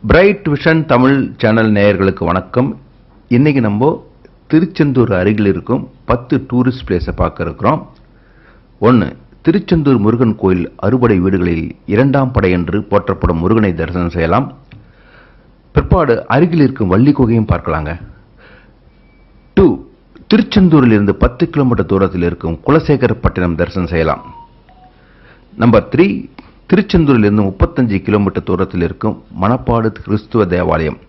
Bright vision Tamil channel நேயர்களுக்கு வணக்கம். இன்னைக்கு நம்ம திருச்செந்தூர் அருகில் இருக்கும் 10 டூரிஸ்ட் பிளேஸை பார்க்க இருக்கிறோம். 1. திருச்செந்தூர் முருகன் கோயில் அறுபடை வீடுகளில் 2ஆம் படை என்று போற்றப்படும் முருகனை தரிசனம் செய்யலாம். பிற்பாடு அருகில் இருக்கும் வள்ளி குகையும் பார்க்கலாங்க. 2. திருச்செந்தூரில் இருந்து 10 கிலோமீட்டர் தூரத்தில் இருக்கும் குலசேகரப்பட்டினம் தரிசனம் செய்யலாம். நம்பர் 3. திருச்செந்தூரில் இருந்து 35 கிலோமீட்டர் தூரத்தில் இருக்கும் மணப்பாடு கிறிஸ்துவ தேவாலயம்.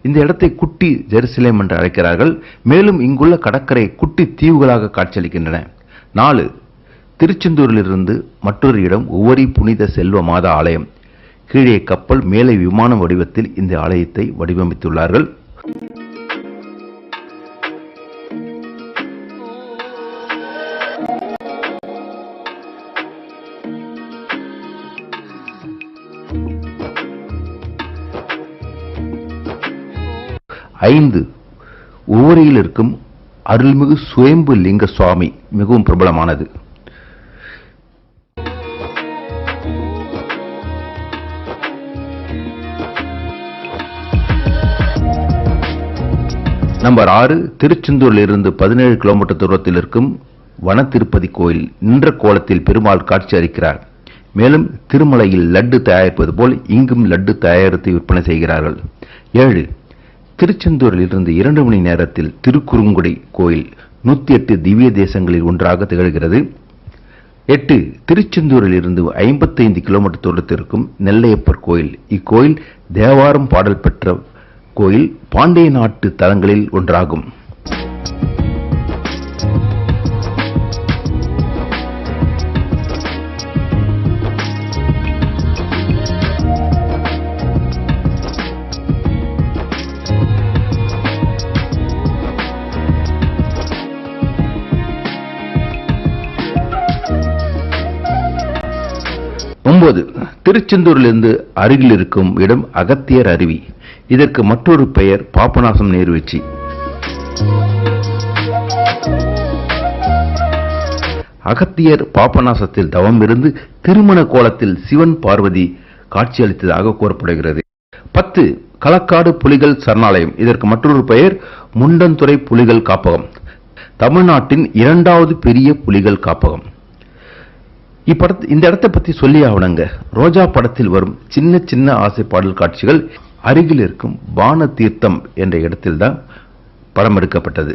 இந்த இடத்தை குட்டி ஜெருசலேம் என்று அழைக்கிறார்கள். மேலும் இங்குள்ள கடற்கரை குட்டி தீவுகளாக காட்சியளிக்கின்றன. 4. திருச்செந்தூரில் இருந்து மற்றொரு இடம் ஒவ்வொரு புனித செல்வ மாதா ஆலயம். கீழே கப்பல், மேலே விமான வடிவத்தில் இந்த ஆலயத்தை வடிவமைத்துள்ளார்கள். ஐந்து, ஒவ்வொருயில் இருக்கும் அருள்மிகு சுயம்பு லிங்க சுவாமி மிகவும் பிரபலமானது. நம்பர் 6. திருச்செந்தூரில் இருந்து 17 கிலோமீட்டர் தூரத்தில் இருக்கும் வன திருப்பதி கோயில் நின்ற கோலத்தில் பெருமாள் காட்சி அளிக்கிறார். மேலும் திருமலையில் லட்டு தயாரிப்பது போல் இங்கும் லட்டு தயாரித்து விற்பனை செய்கிறார்கள். 7. திருச்செந்தூரில் இருந்து 2 மணி நேரத்தில் திருக்குறுங்குடி கோயில் 108 திவ்ய தேசங்களில் ஒன்றாக திகழ்கிறது. 8. திருச்செந்தூரில் இருந்து 55 கிலோமீட்டர் தூரத்தில் இருக்கும் நெல்லையப்பர் கோயில். இக்கோயில் தேவாரம் பாடல் பெற்ற கோயில், பாண்டிய நாட்டு தலங்களில் ஒன்றாகும். 9. திருச்செந்தூரிலிருந்து அருகில் இருக்கும் இடம் அகத்தியர் அருவி. இதற்கு மற்றொரு பெயர் பாபநாசம் நீர்வீழ்ச்சி. அகத்தியர் பாபநாசத்தில் தவம் இருந்து திருமண கோலத்தில் சிவன் பார்வதி காட்சியளித்ததாக கூறப்படுகிறது. 10. களக்காடு புலிகள் சரணாலயம். இதற்கு மற்றொரு பெயர் முண்டந்துறை புலிகள் காப்பகம். தமிழ்நாட்டின் 2வது பெரிய புலிகள் காப்பகம். இந்த இடத்தை பத்தி சொல்லி ஆவணங்க. ரோஜா படத்தில் வரும் சின்ன சின்ன ஆசை பாடல் காட்சிகள் அருகில் இருக்கும் பான தீர்த்தம் என்ற இடத்தில்தான் படம் எடுக்கப்பட்டது.